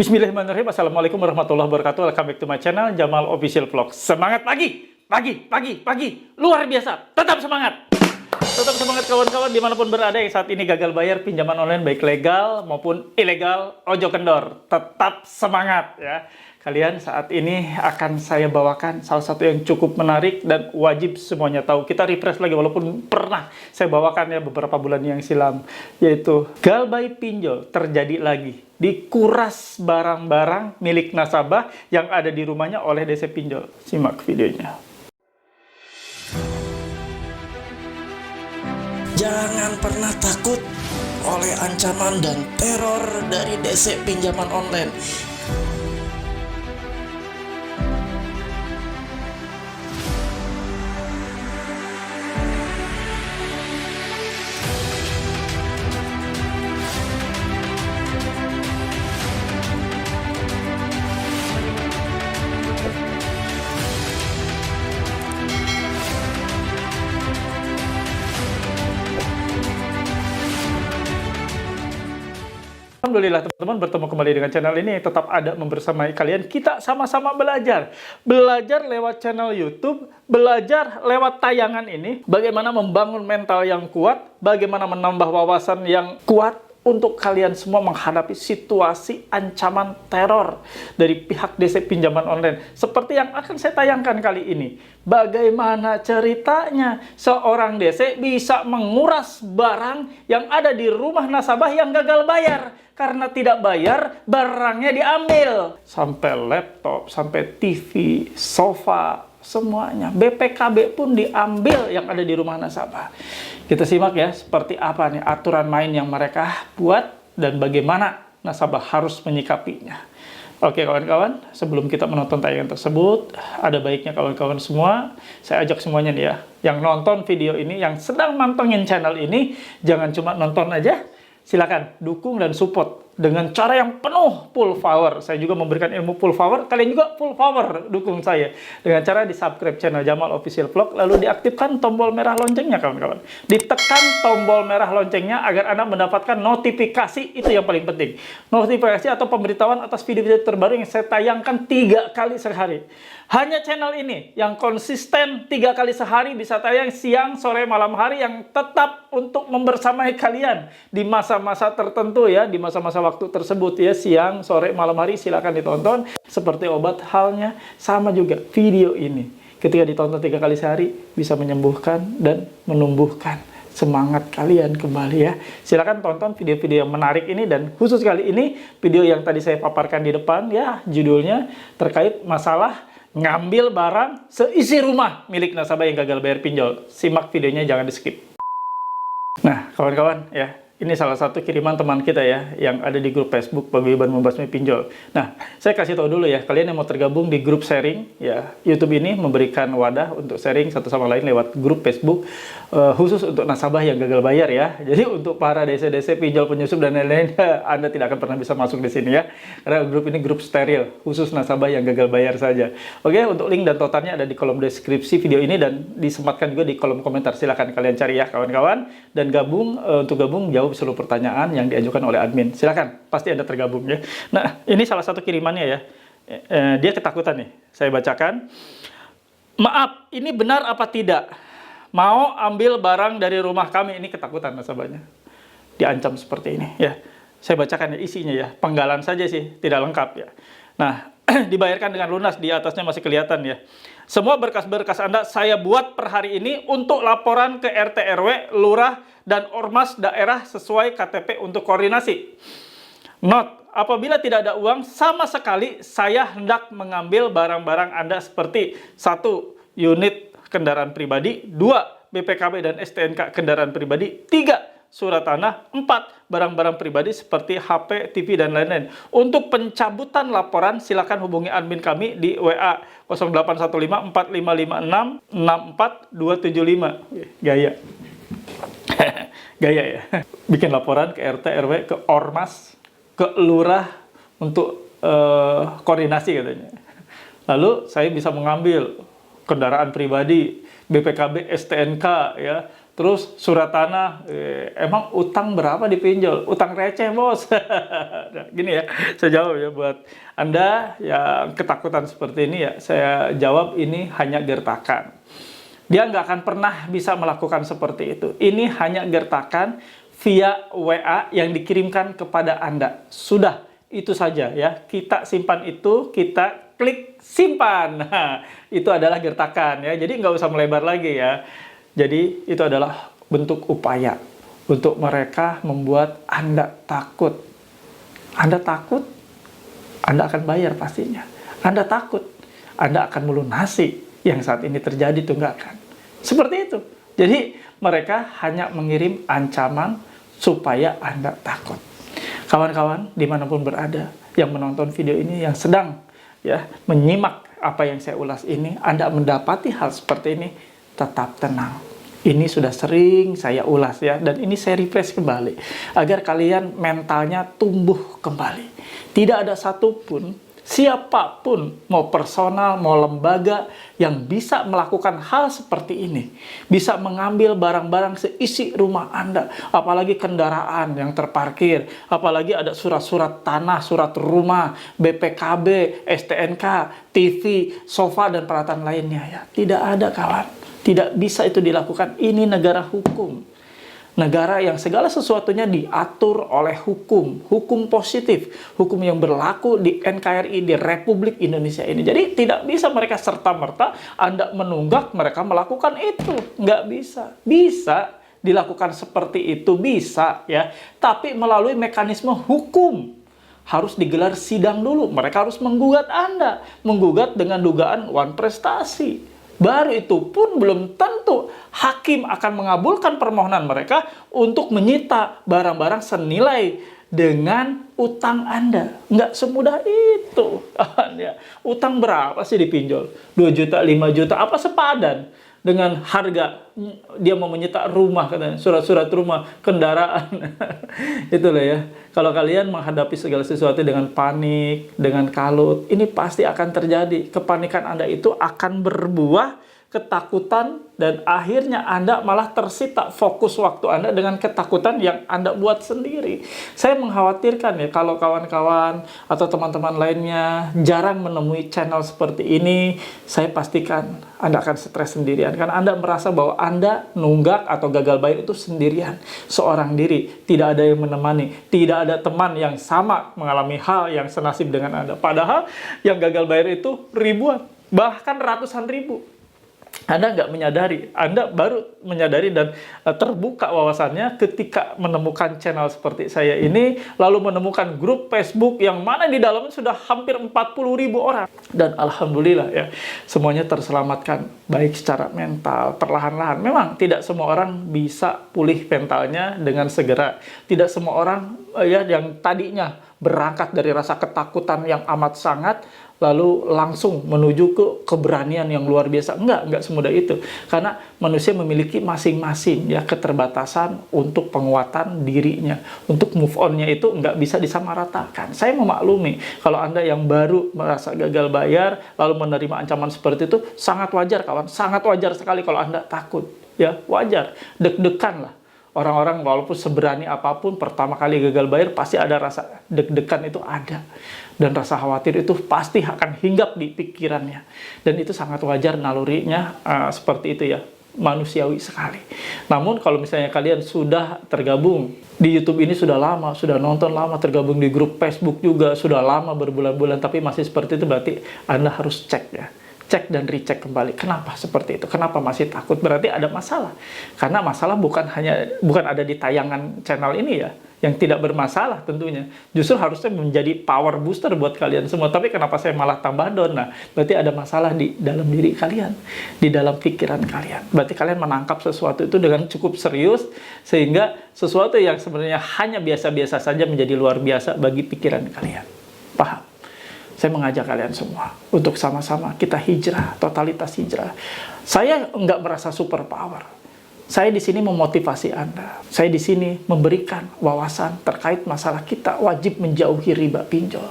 Bismillahirrahmanirrahim. Assalamualaikum warahmatullahi wabarakatuh. Welcome back to my channel, Jamal Official Vlog. Semangat pagi, pagi, luar biasa. Tetap semangat. Tetap semangat kawan-kawan dimanapun berada yang saat ini gagal bayar pinjaman online baik legal maupun ilegal, ojo kendor. Tetap semangat ya. Kalian saat ini akan saya bawakan salah satu yang cukup menarik dan wajib semuanya tahu. Kita refresh lagi walaupun pernah saya bawakan ya beberapa bulan yang silam. Yaitu galbay pinjol terjadi lagi. Dikuras barang-barang milik nasabah yang ada di rumahnya oleh DC Pinjol. Simak videonya. Jangan pernah takut oleh ancaman dan teror dari DC pinjaman online. Alhamdulillah teman-teman bertemu kembali dengan channel ini. Tetap ada membersamai kalian. Kita sama-sama belajar. Belajar lewat channel YouTube. Belajar lewat tayangan ini. Bagaimana membangun mental yang kuat. Bagaimana menambah wawasan yang kuat. Untuk kalian semua menghadapi situasi ancaman teror dari pihak DC pinjaman online. Seperti yang akan saya tayangkan kali ini. Bagaimana ceritanya seorang DC bisa menguras barang yang ada di rumah nasabah yang gagal bayar. Karena tidak bayar, barangnya diambil. Sampai laptop, sampai TV, sofa, semuanya. BPKB pun diambil yang ada di rumah nasabah. Kita simak ya, seperti apa nih aturan main yang mereka buat dan bagaimana nasabah harus menyikapinya. Oke kawan-kawan, sebelum kita menonton tayangan tersebut, ada baiknya kawan-kawan semua, saya ajak semuanya nih ya, yang nonton video ini, yang sedang mantengin channel ini, jangan cuma nonton aja, silakan dukung dan support dengan cara yang penuh full power. Saya juga memberikan ilmu full power, kalian juga full power dukung saya dengan cara di subscribe channel Jamal Official Vlog, lalu diaktifkan tombol merah loncengnya kawan-kawan. Ditekan tombol merah loncengnya agar Anda mendapatkan notifikasi, itu yang paling penting. Notifikasi atau pemberitahuan atas video-video terbaru yang saya tayangkan 3 kali sehari. Hanya channel ini yang konsisten 3 kali sehari bisa tayang siang, sore, malam hari yang tetap untuk membersamai kalian di masa-masa tertentu ya, di masa-masa waktu tersebut ya, siang, sore, malam hari silakan ditonton. Seperti obat halnya sama juga video ini. Ketika ditonton 3 kali sehari bisa menyembuhkan dan menumbuhkan semangat kalian kembali ya. Silakan tonton video-video yang menarik ini dan khusus kali ini video yang tadi saya paparkan di depan ya, judulnya terkait masalah ngambil barang seisi rumah milik nasabah yang gagal bayar pinjol. Simak videonya, jangan di skip. Nah kawan-kawan ya, ini salah satu kiriman teman kita ya, yang ada di grup Facebook Paguyuban Membasmi Pinjol. Nah, saya kasih tahu dulu ya, kalian yang mau tergabung di grup sharing, ya, YouTube ini memberikan wadah untuk sharing satu sama lain lewat grup Facebook, khusus untuk nasabah yang gagal bayar ya. Jadi untuk para DC-DC pinjol penyusup dan lain-lain, Anda tidak akan pernah bisa masuk di sini ya. Karena grup ini grup steril, khusus nasabah yang gagal bayar saja. Oke, untuk link dan totalnya ada di kolom deskripsi video ini dan disempatkan juga di kolom komentar. Silahkan kalian cari ya kawan-kawan, dan gabung, untuk gabung jawab seluruh pertanyaan yang diajukan oleh admin. Silakan, pasti Anda tergabung ya. Nah, ini salah satu kirimannya ya. Dia ketakutan nih. Saya bacakan. Maaf, ini benar apa tidak? Mau ambil barang dari rumah kami. Ini ketakutan nasabahnya. Diancam seperti ini ya. Saya bacakan ya isinya ya. Penggalan saja sih, tidak lengkap ya. Nah, dibayarkan dengan lunas, di atasnya masih kelihatan ya. Semua berkas-berkas Anda saya buat per hari ini untuk laporan ke RT RW, lurah, dan ormas daerah sesuai KTP untuk koordinasi. Not, apabila tidak ada uang sama sekali, saya hendak mengambil barang-barang Anda seperti 1. Unit kendaraan pribadi, 2. BPKB dan STNK kendaraan pribadi, 3. Surat tanah, 4. Barang-barang pribadi seperti HP, TV, dan lain-lain. Untuk pencabutan laporan, silakan hubungi admin kami di WA 0815 4556 64275. Gaya. Gaya ya. Bikin laporan ke RT, RW, ke Ormas, ke Lurah untuk koordinasi katanya. Lalu saya bisa mengambil kendaraan pribadi, BPKB, STNK ya, Terus surat tanah, emang utang berapa dipinjol? Utang receh, bos. Nah, gini ya, saya jawab ya buat Anda yang ketakutan seperti ini ya, saya jawab ini hanya gertakan. Dia nggak akan pernah bisa melakukan seperti itu. Ini hanya gertakan via WA yang dikirimkan kepada Anda. Sudah, itu saja ya. Kita simpan itu, kita klik simpan. Nah, itu adalah gertakan ya. Jadi nggak usah melebar lagi ya. Jadi itu adalah bentuk upaya untuk mereka membuat Anda takut. Anda takut, Anda akan bayar pastinya. Anda takut, Anda akan melunasi yang saat ini terjadi tunggakan. Seperti itu. Jadi mereka hanya mengirim ancaman supaya Anda takut. Kawan-kawan dimanapun berada yang menonton video ini, yang sedang ya menyimak apa yang saya ulas ini, Anda mendapati hal seperti ini, tetap tenang. Ini sudah sering saya ulas ya, dan ini saya refresh kembali agar kalian mentalnya tumbuh kembali. Tidak ada satupun, siapapun, mau personal, mau lembaga yang bisa melakukan hal seperti ini. Bisa mengambil barang-barang seisi rumah Anda, apalagi kendaraan yang terparkir, apalagi ada surat-surat tanah, surat rumah, BPKB, STNK, TV, sofa, dan peralatan lainnya ya. Tidak ada, kawan. Tidak bisa itu dilakukan. Ini negara hukum. Negara yang segala sesuatunya diatur oleh hukum. Hukum positif. Hukum yang berlaku di NKRI, di Republik Indonesia ini. Jadi tidak bisa mereka serta-merta Anda menunggak mereka melakukan itu. Nggak bisa. Bisa dilakukan seperti itu. Bisa ya. Tapi melalui mekanisme hukum. Harus digelar sidang dulu. Mereka harus menggugat Anda. Menggugat dengan dugaan wan prestasi. Baru itu pun belum tentu hakim akan mengabulkan permohonan mereka untuk menyita barang-barang senilai dengan utang Anda. Nggak semudah itu. Utang berapa sih dipinjol? 2 juta, 5 juta, apa sepadan dengan harga dia mau menyita rumah, katanya, surat-surat rumah, kendaraan. Itulah ya. Kalau kalian menghadapi segala sesuatu dengan panik, dengan kalut, ini pasti akan terjadi. Kepanikan Anda itu akan berbuah ketakutan, dan akhirnya Anda malah tersita fokus waktu Anda dengan ketakutan yang Anda buat sendiri. Saya mengkhawatirkan ya kalau kawan-kawan atau teman-teman lainnya jarang menemui channel seperti ini, saya pastikan Anda akan stres sendirian. Karena Anda merasa bahwa Anda nunggak atau gagal bayar itu sendirian, seorang diri, tidak ada yang menemani, tidak ada teman yang sama mengalami hal yang senasib dengan Anda. Padahal yang gagal bayar itu ribuan, bahkan ratusan ribu. Anda nggak menyadari, Anda baru menyadari dan terbuka wawasannya ketika menemukan channel seperti saya ini, lalu menemukan grup Facebook yang mana di dalamnya sudah hampir 40.000 orang. Dan alhamdulillah ya, semuanya terselamatkan, baik secara mental, perlahan-lahan. Memang tidak semua orang bisa pulih mentalnya dengan segera. Tidak semua orang ya yang tadinya berangkat dari rasa ketakutan yang amat sangat, lalu langsung menuju ke keberanian yang luar biasa. Enggak semudah itu. Karena manusia memiliki masing-masing ya keterbatasan untuk penguatan dirinya. Untuk move on-nya itu nggak bisa disamaratakan. Saya memaklumi kalau Anda yang baru merasa gagal bayar, lalu menerima ancaman seperti itu, sangat wajar kawan. Sangat wajar sekali kalau Anda takut. Ya, wajar. Deg-degan lah. Orang-orang walaupun seberani apapun, pertama kali gagal bayar pasti ada rasa deg-degan, itu ada. Dan rasa khawatir itu pasti akan hinggap di pikirannya. Dan itu sangat wajar, nalurinya seperti itu ya. Manusiawi sekali. Namun kalau misalnya kalian sudah tergabung di YouTube ini sudah lama, sudah nonton lama, tergabung di grup Facebook juga sudah lama, berbulan-bulan, tapi masih seperti itu, berarti Anda harus cek ya. Cek dan recheck kembali. Kenapa seperti itu? Kenapa masih takut? Berarti ada masalah. Karena masalah bukan ada di tayangan channel ini ya, yang tidak bermasalah tentunya. Justru harusnya menjadi power booster buat kalian semua. Tapi kenapa saya malah tambah down? Nah, berarti ada masalah di dalam diri kalian, di dalam pikiran kalian. Berarti kalian menangkap sesuatu itu dengan cukup serius, sehingga sesuatu yang sebenarnya hanya biasa-biasa saja menjadi luar biasa bagi pikiran kalian. Paham? Saya mengajak kalian semua untuk sama-sama kita hijrah, totalitas hijrah. Saya nggak merasa super power. Saya di sini memotivasi Anda. Saya di sini memberikan wawasan terkait masalah kita wajib menjauhi riba pinjol.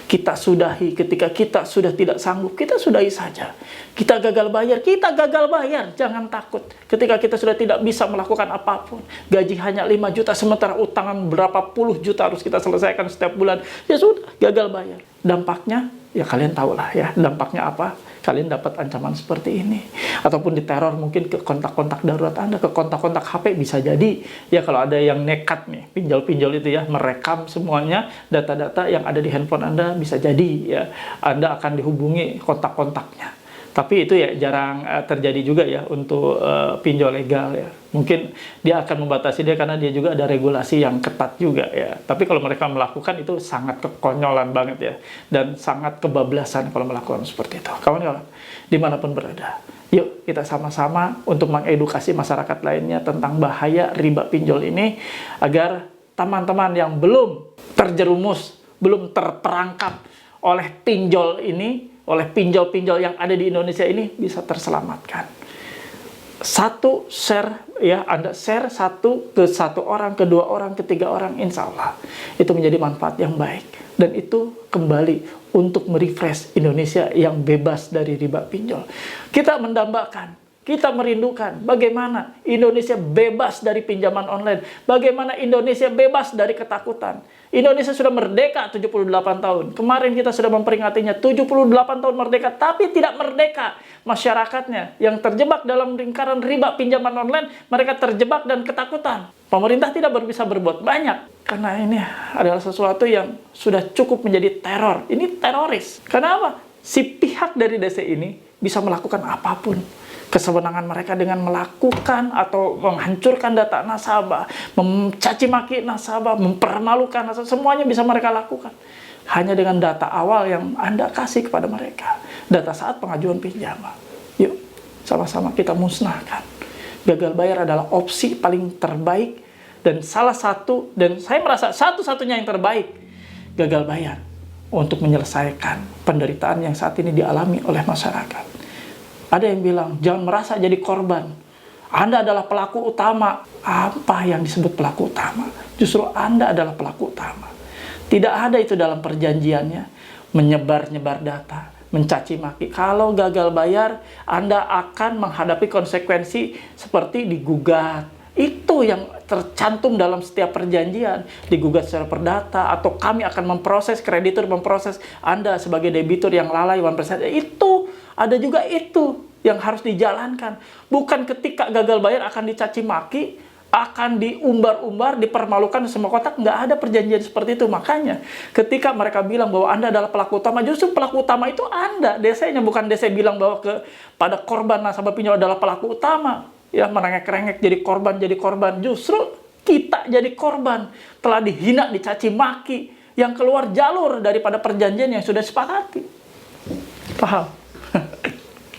Kita sudahi ketika kita sudah tidak sanggup, kita sudahi saja. Kita gagal bayar, jangan takut. Ketika kita sudah tidak bisa melakukan apapun, gaji hanya 5 juta, sementara utangan berapa puluh juta harus kita selesaikan setiap bulan, ya sudah, gagal bayar. Dampaknya, ya kalian tahulah ya, dampaknya apa? Kalian dapat ancaman seperti ini. Ataupun diteror mungkin ke kontak-kontak darurat Anda, ke kontak-kontak HP bisa jadi. Ya kalau ada yang nekat nih, pinjol-pinjol itu ya, merekam semuanya, data-data yang ada di handphone Anda bisa jadi ya. Anda akan dihubungi kontak-kontaknya. Tapi itu ya jarang terjadi juga ya untuk pinjol legal ya. Mungkin dia akan membatasi dia karena dia juga ada regulasi yang ketat juga ya. Tapi kalau mereka melakukan itu sangat kekonyolan banget ya. Dan sangat kebablasan kalau melakukan seperti itu. Kawan-kawan, dimanapun berada, yuk kita sama-sama untuk mengedukasi masyarakat lainnya tentang bahaya riba pinjol ini. Agar teman-teman yang belum terjerumus, belum terperangkap oleh pinjol ini, oleh pinjol-pinjol yang ada di Indonesia ini bisa terselamatkan. Satu share ya, Anda share satu ke satu orang, ke dua orang, ke tiga orang, insya Allah itu menjadi manfaat yang baik. Dan itu kembali untuk merefresh Indonesia yang bebas dari riba pinjol. Kita mendambakan, kita merindukan bagaimana Indonesia bebas dari pinjaman online, bagaimana Indonesia bebas dari ketakutan. Indonesia sudah merdeka 78 tahun. Kemarin kita sudah memperingatinya 78 tahun merdeka, tapi tidak merdeka masyarakatnya yang terjebak dalam lingkaran riba pinjaman online. Mereka terjebak dan ketakutan. Pemerintah tidak bisa berbuat banyak karena ini adalah sesuatu yang sudah cukup menjadi teror. Ini teroris. Kenapa? Si pihak dari DC ini bisa melakukan apapun. Kesewenangan mereka dengan melakukan atau menghancurkan data nasabah, mencaci maki nasabah, mempermalukan nasabah, semuanya bisa mereka lakukan. Hanya dengan data awal yang Anda kasih kepada mereka. Data saat pengajuan pinjaman. Yuk, sama-sama kita musnahkan. Gagal bayar adalah opsi paling terbaik dan salah satu, dan saya merasa satu-satunya yang terbaik, gagal bayar untuk menyelesaikan penderitaan yang saat ini dialami oleh masyarakat. Ada yang bilang, jangan merasa jadi korban. Anda adalah pelaku utama. Apa yang disebut pelaku utama? Justru Anda adalah pelaku utama. Tidak ada itu dalam perjanjiannya. Menyebar-nyebar data, mencaci maki. Kalau gagal bayar, Anda akan menghadapi konsekuensi seperti digugat. Itu yang tercantum dalam setiap perjanjian. Digugat secara perdata, atau kami akan memproses, kreditur memproses Anda sebagai debitur yang lalai 1%. Itu ada juga itu yang harus dijalankan. Bukan ketika gagal bayar akan dicaci maki, akan diumbar-umbar, dipermalukan semua kotak. Nggak ada perjanjian seperti itu. Makanya ketika mereka bilang bahwa Anda adalah pelaku utama, justru pelaku utama itu Anda, DC-nya. Bukan DC bilang bahwa pada korban nasabah pinjol adalah pelaku utama. Ya, merengek-rengek jadi korban. Justru kita jadi korban. Telah dihina, dicaci maki, yang keluar jalur daripada perjanjian yang sudah disepakati. Paham?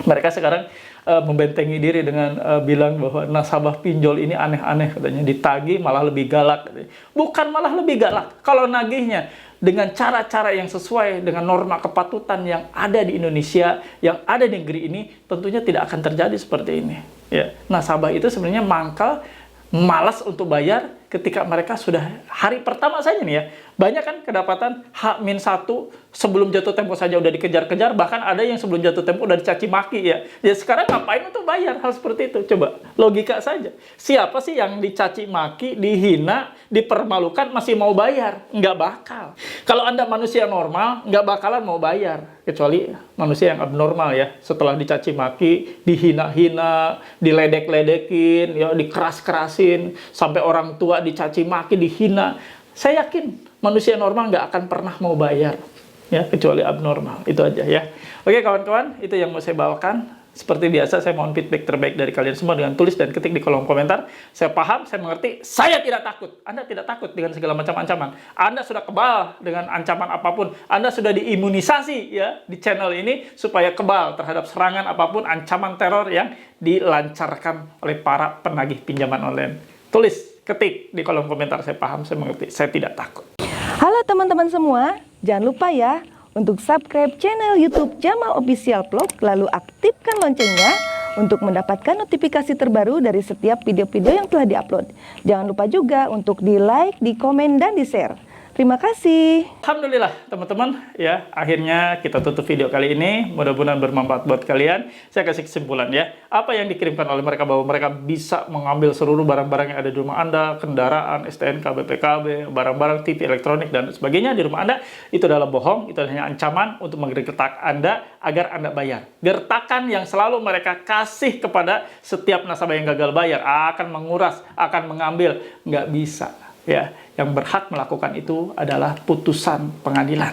Mereka sekarang membentengi diri dengan bilang bahwa nasabah pinjol ini aneh-aneh katanya, ditagih malah lebih galak katanya. Bukan malah lebih galak, kalau nagihnya dengan cara-cara yang sesuai dengan norma kepatutan yang ada di Indonesia, yang ada di negeri ini, tentunya tidak akan terjadi seperti ini ya. Nasabah itu sebenarnya mangkal, malas untuk bayar ketika mereka sudah hari pertama saja nih ya. Banyak kan kedapatan H-1 sebelum jatuh tempo saja udah dikejar-kejar, bahkan ada yang sebelum jatuh tempo udah dicaci maki ya. Ya sekarang ngapain untuk bayar hal seperti itu? Coba logika saja. Siapa sih yang dicaci maki, dihina, dipermalukan masih mau bayar? Nggak bakal. Kalau Anda manusia normal, nggak bakalan mau bayar. Kecuali manusia yang abnormal ya. Setelah dicaci maki, dihina-hina, diledek-ledekin, ya, dikeras-kerasin, sampai orang tua dicaci maki, dihina. Saya yakin manusia normal nggak akan pernah mau bayar, ya, kecuali abnormal. Itu aja ya. Oke kawan-kawan, itu yang mau saya bawakan. Seperti biasa, saya mohon feedback terbaik dari kalian semua dengan tulis dan ketik di kolom komentar. Saya paham, saya mengerti, saya tidak takut. Anda tidak takut dengan segala macam ancaman. Anda sudah kebal dengan ancaman apapun. Anda sudah diimunisasi ya di channel ini supaya kebal terhadap serangan apapun, ancaman teror yang dilancarkan oleh para penagih pinjaman online. Tulis, ketik di kolom komentar, saya paham, saya mengerti, saya tidak takut. Halo teman-teman semua, jangan lupa ya untuk subscribe channel YouTube Jamal Official Vlog, lalu aktifkan loncengnya untuk mendapatkan notifikasi terbaru dari setiap video-video yang telah diupload. Jangan lupa juga untuk di-like, di-komen, dan di-share. Terima kasih. Alhamdulillah teman-teman, ya akhirnya kita tutup video kali ini. Mudah-mudahan bermanfaat buat kalian. Saya kasih kesimpulan ya. Apa yang dikirimkan oleh mereka bahwa mereka bisa mengambil seluruh barang-barang yang ada di rumah Anda, kendaraan, STNK, BPKB, barang-barang TV elektronik dan sebagainya di rumah Anda, itu adalah bohong. Itu hanya ancaman untuk menggertak Anda agar Anda bayar. Gertakan yang selalu mereka kasih kepada setiap nasabah yang gagal bayar akan menguras, akan mengambil, nggak bisa. Ya, yang berhak melakukan itu adalah putusan pengadilan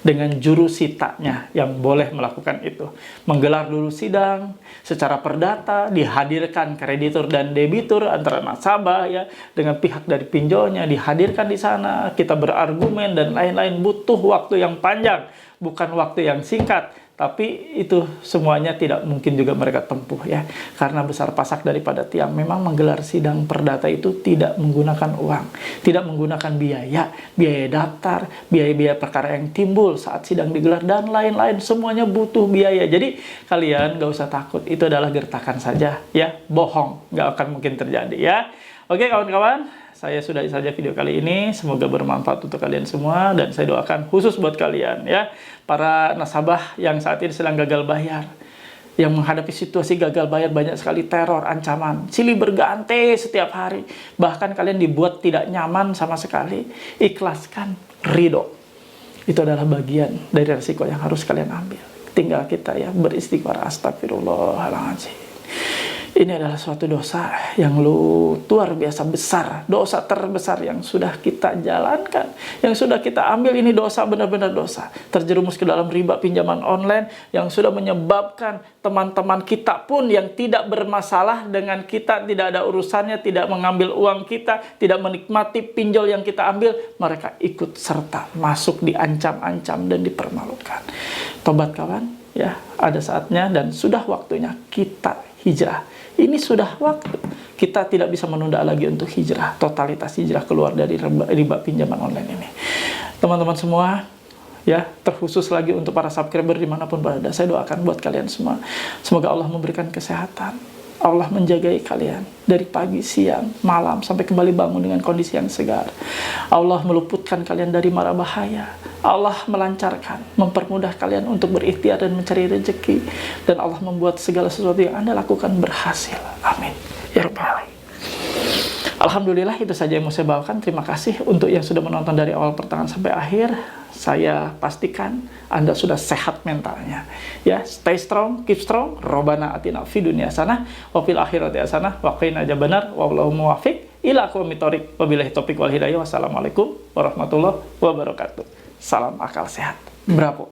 dengan juru sitanya yang boleh melakukan itu. Menggelar dulu sidang secara perdata, dihadirkan kreditur dan debitur antara nasabah ya dengan pihak dari pinjolnya dihadirkan di sana, kita berargumen dan lain-lain. Butuh waktu yang panjang, bukan waktu yang singkat. Tapi itu semuanya tidak mungkin juga mereka tempuh ya. Karena besar pasak daripada tiang. Memang menggelar sidang perdata itu tidak menggunakan uang. Tidak menggunakan biaya. Biaya daftar, biaya-biaya perkara yang timbul saat sidang digelar, dan lain-lain. Semuanya butuh biaya. Jadi kalian gak usah takut. Itu adalah gertakan saja ya. Bohong. Gak akan mungkin terjadi ya. Oke kawan-kawan. Saya sudahi saja video kali ini. Semoga bermanfaat untuk kalian semua. Dan saya doakan khusus buat kalian ya. Para nasabah yang saat ini sedang gagal bayar. Yang menghadapi situasi gagal bayar, banyak sekali teror, ancaman. Silih berganti setiap hari. Bahkan kalian dibuat tidak nyaman sama sekali. Ikhlaskan, ridho. Itu adalah bagian dari resiko yang harus kalian ambil. Tinggal kita ya beristighfar, astagfirullahaladzim. Ini adalah suatu dosa yang luar biasa besar. Dosa terbesar yang sudah kita jalankan. Yang sudah kita ambil, ini dosa, benar-benar dosa. Terjerumus ke dalam riba pinjaman online yang sudah menyebabkan teman-teman kita pun yang tidak bermasalah dengan kita, tidak ada urusannya, tidak mengambil uang kita, tidak menikmati pinjol yang kita ambil, mereka ikut serta masuk diancam-ancam dan dipermalukan. Tobat kawan, ya ada saatnya dan sudah waktunya kita hijrah. Ini sudah waktu. Kita tidak bisa menunda lagi untuk hijrah. Totalitas hijrah keluar dari riba pinjaman online ini. Teman-teman semua, ya terkhusus lagi untuk para subscriber dimanapun berada. Saya doakan buat kalian semua. Semoga Allah memberikan kesehatan. Allah menjagai kalian dari pagi, siang, malam, sampai kembali bangun dengan kondisi yang segar. Allah meluputkan kalian dari mara bahaya. Allah melancarkan, mempermudah kalian untuk berikhtiar dan mencari rezeki. Dan Allah membuat segala sesuatu yang Anda lakukan berhasil. Amin. Ya Rabbal Alamin. Alhamdulillah, itu saja yang mau saya bawakan. Terima kasih untuk yang sudah menonton dari awal pertengahan sampai akhir. Saya pastikan Anda sudah sehat mentalnya. Ya, stay strong, keep strong. Robbana atina fid dunya hasanah wa fil akhirati hasanah wa qina adzabannar. Wallahu muwaffiq ila aqwamit thoriq. Wabillahi taufiq wal hidayah. Wassalamualaikum warahmatullahi wabarakatuh. Salam akal sehat. Bravo.